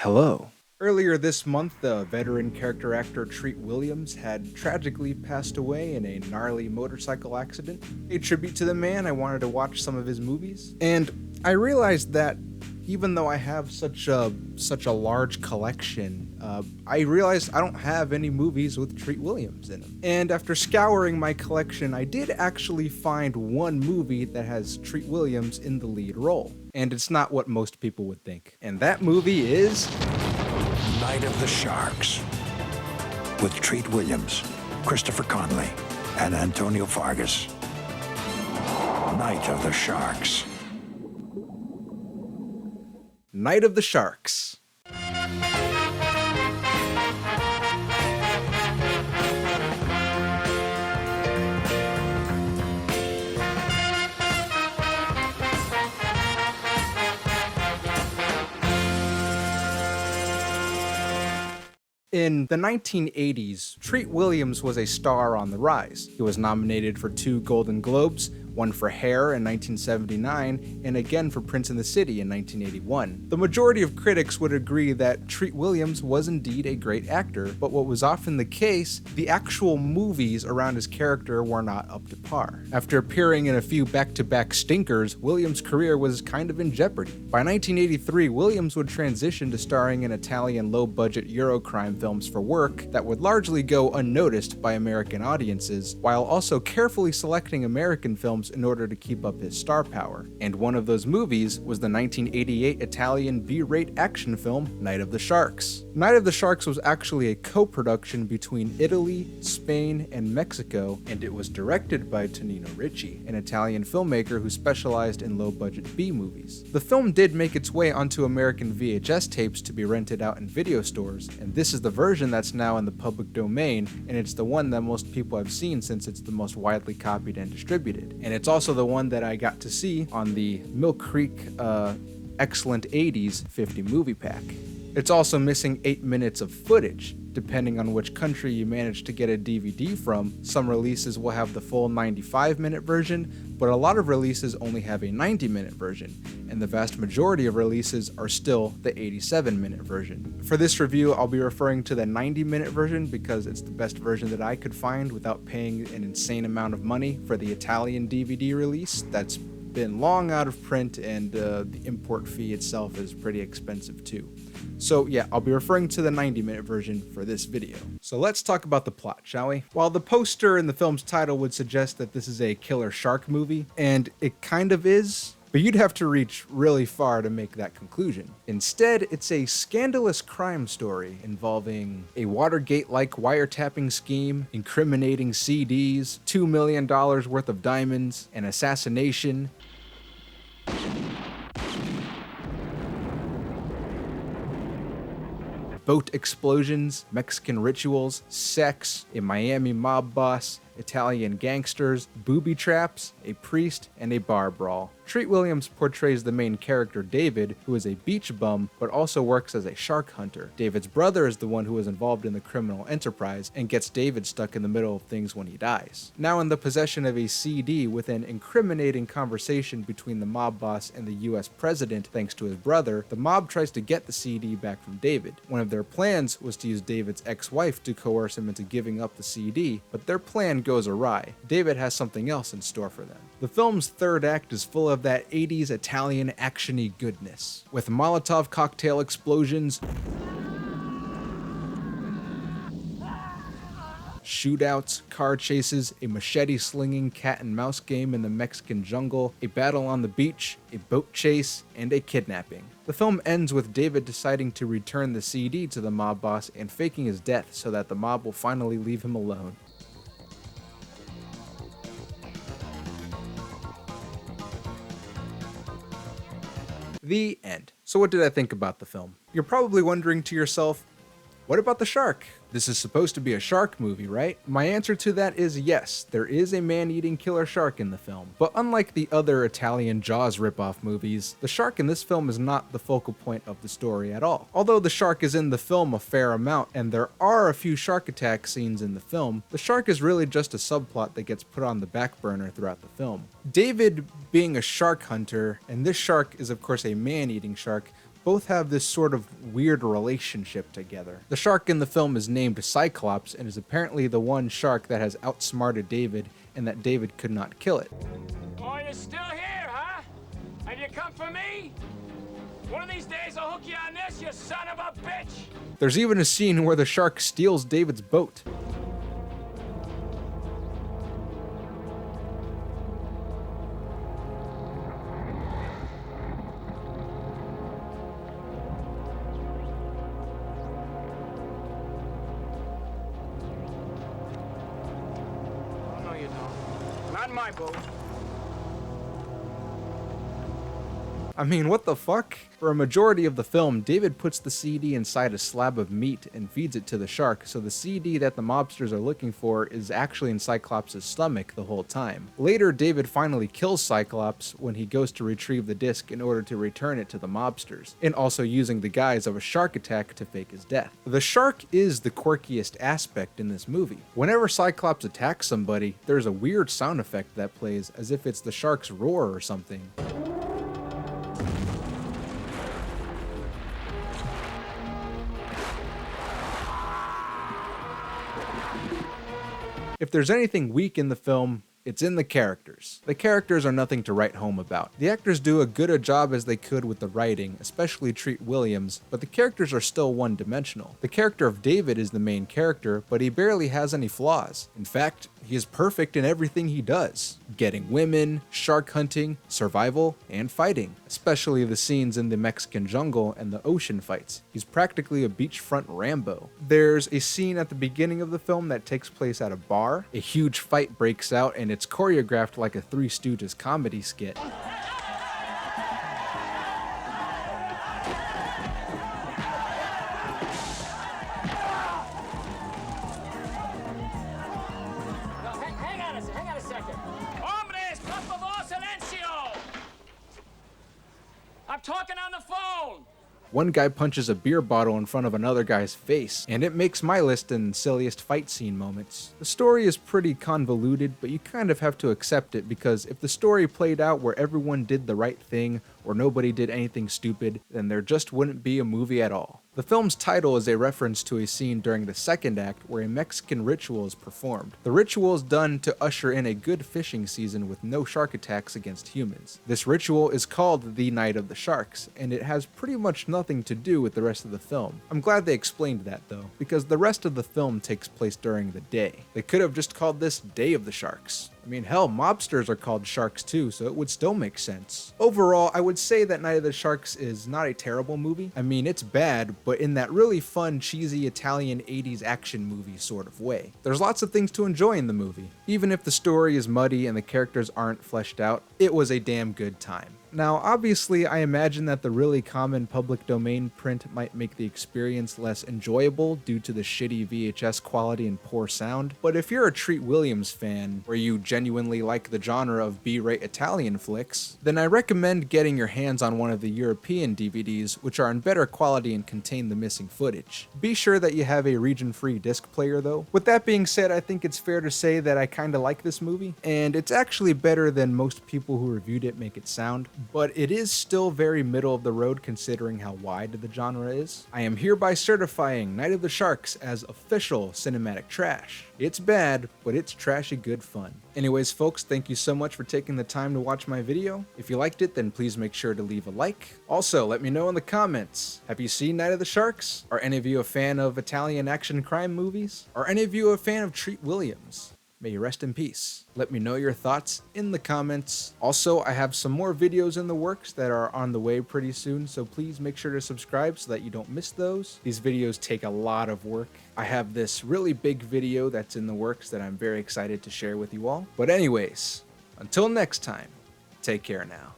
Hello. Earlier this month, the veteran character actor Treat Williams had tragically passed away in a gnarly motorcycle accident. A tribute to the man, I wanted to watch some of his movies, and I realized that even though I have such a large collection, I realized I don't have any movies with Treat Williams in them. And after scouring my collection, I did actually find one movie that has Treat Williams in the lead role. And it's not what most people would think. And that movie is Night of the Sharks, with Treat Williams, Christopher Conley, and Antonio Fargas. Night of the Sharks. Night of the Sharks. In the 1980s, Treat Williams was a star on the rise. He was nominated for 2 Golden Globes, one for Hair in 1979, and again for Prince in the City in 1981. The majority of critics would agree that Treat Williams was indeed a great actor, but what was often the case, the actual movies around his character were not up to par. After appearing in a few back-to-back stinkers, Williams' career was kind of in jeopardy. By 1983, Williams would transition to starring in Italian low-budget Eurocrime films for work that would largely go unnoticed by American audiences, while also carefully selecting American films in order to keep up his star power. And one of those movies was the 1988 Italian B-rate action film Night of the Sharks. Night of the Sharks was actually a co-production between Italy, Spain, and Mexico, and it was directed by Tonino Ricci, an Italian filmmaker who specialized in low-budget B-movies. The film did make its way onto American VHS tapes to be rented out in video stores, and this is the version that's now in the public domain, and it's the one that most people have seen since it's the most widely copied and distributed. And it's also the one that I got to see on the Mill Creek Excellent 80s 50 movie pack. It's also missing 8 minutes of footage. Depending on which country you manage to get a DVD from, some releases will have the full 95-minute version, but a lot of releases only have a 90-minute version, and the vast majority of releases are still the 87-minute version. For this review, I'll be referring to the 90-minute version because it's the best version that I could find without paying an insane amount of money for the Italian DVD release that's been long out of print, and the import fee itself is pretty expensive too. So yeah, I'll be referring to the 90-minute version for this video. So let's talk about the plot, shall we? While the poster and the film's title would suggest that this is a killer shark movie, and it kind of is, but you'd have to reach really far to make that conclusion. Instead, it's a scandalous crime story involving a Watergate-like wiretapping scheme, incriminating CDs, $2 million worth of diamonds, an assassination, boat explosions, Mexican rituals, sex, a Miami mob boss, Italian gangsters, booby traps, a priest, and a bar brawl. Treat Williams portrays the main character David, who is a beach bum, but also works as a shark hunter. David's brother is the one who is involved in the criminal enterprise and gets David stuck in the middle of things when he dies. Now in the possession of a CD with an incriminating conversation between the mob boss and the US president thanks to his brother, the mob tries to get the CD back from David. One of their plans was to use David's ex-wife to coerce him into giving up the CD, but their plan goes awry. David has something else in store for them. The film's third act is full of that 80s Italian action-y goodness, with Molotov cocktail explosions, shootouts, car chases, a machete-slinging cat-and-mouse game in the Mexican jungle, a battle on the beach, a boat chase, and a kidnapping. The film ends with David deciding to return the CD to the mob boss and faking his death so that the mob will finally leave him alone. The end. So what did I think about the film? You're probably wondering to yourself, what about the shark? This is supposed to be a shark movie, right? My answer to that is yes, there is a man-eating killer shark in the film. But unlike the other Italian Jaws ripoff movies, the shark in this film is not the focal point of the story at all. Although the shark is in the film a fair amount, and there are a few shark attack scenes in the film, the shark is really just a subplot that gets put on the back burner throughout the film. David being a shark hunter, and this shark is of course a man-eating shark, both have this sort of weird relationship together. The shark in the film is named Cyclops and is apparently the one shark that has outsmarted David and that David could not kill it. Oh, you're still here, huh? Have you come for me? One of these days I'll hook you on this, you son of a bitch! There's even a scene where the shark steals David's boat. Oh, no, you don't. Not in my boat. I mean, what the fuck? For a majority of the film, David puts the CD inside a slab of meat and feeds it to the shark, so the CD that the mobsters are looking for is actually in Cyclops' stomach the whole time. Later, David finally kills Cyclops when he goes to retrieve the disc in order to return it to the mobsters, and also using the guise of a shark attack to fake his death. The shark is the quirkiest aspect in this movie. Whenever Cyclops attacks somebody, there's a weird sound effect that plays as if it's the shark's roar or something. If there's anything weak in the film, it's in the characters. The characters are nothing to write home about. The actors do as good a job as they could with the writing, especially Treat Williams, but the characters are still one-dimensional. The character of David is the main character, but he barely has any flaws. In fact, he is perfect in everything he does. Getting women, shark hunting, survival, and fighting. Especially the scenes in the Mexican jungle and the ocean fights. He's practically a beachfront Rambo. There's a scene at the beginning of the film that takes place at a bar. A huge fight breaks out and it's choreographed like a Three Stooges comedy skit. Hang on a second. Hombres, por favor, silencio! I'm talking on the phone! One guy punches a beer bottle in front of another guy's face, and it makes my list in silliest fight scene moments. The story is pretty convoluted, but you kind of have to accept it because if the story played out where everyone did the right thing or nobody did anything stupid, then there just wouldn't be a movie at all. The film's title is a reference to a scene during the second act where a Mexican ritual is performed. The ritual is done to usher in a good fishing season with no shark attacks against humans. This ritual is called the Night of the Sharks, and it has pretty much nothing to do with the rest of the film. I'm glad they explained that though, because the rest of the film takes place during the day. They could have just called this Day of the Sharks. I mean, hell, mobsters are called sharks too, so it would still make sense. Overall, I would say that Night of the Sharks is not a terrible movie. I mean, it's bad, but in that really fun, cheesy Italian 80s action movie sort of way. There's lots of things to enjoy in the movie. Even if the story is muddy and the characters aren't fleshed out, it was a damn good time. Now, obviously, I imagine that the really common public domain print might make the experience less enjoyable due to the shitty VHS quality and poor sound, but if you're a Treat Williams fan, where you genuinely like the genre of B-rate Italian flicks, then I recommend getting your hands on one of the European DVDs, which are in better quality and contain the missing footage. Be sure that you have a region-free disc player though. With that being said, I think it's fair to say that I kinda like this movie, and it's actually better than most people who reviewed it make it sound. But it is still very middle of the road considering how wide the genre is. I am hereby certifying Night of the Sharks as official cinematic trash. It's bad, but it's trashy good fun. Anyways folks, thank you so much for taking the time to watch my video. If you liked it, then please make sure to leave a like. Also, let me know in the comments, have you seen Night of the Sharks? Are any of you a fan of Italian action crime movies? Are any of you a fan of Treat Williams? May you rest in peace. Let me know your thoughts in the comments. Also, I have some more videos in the works that are on the way pretty soon, so please make sure to subscribe so that you don't miss those. These videos take a lot of work. I have this really big video that's in the works that I'm very excited to share with you all. But anyways, until next time, take care now.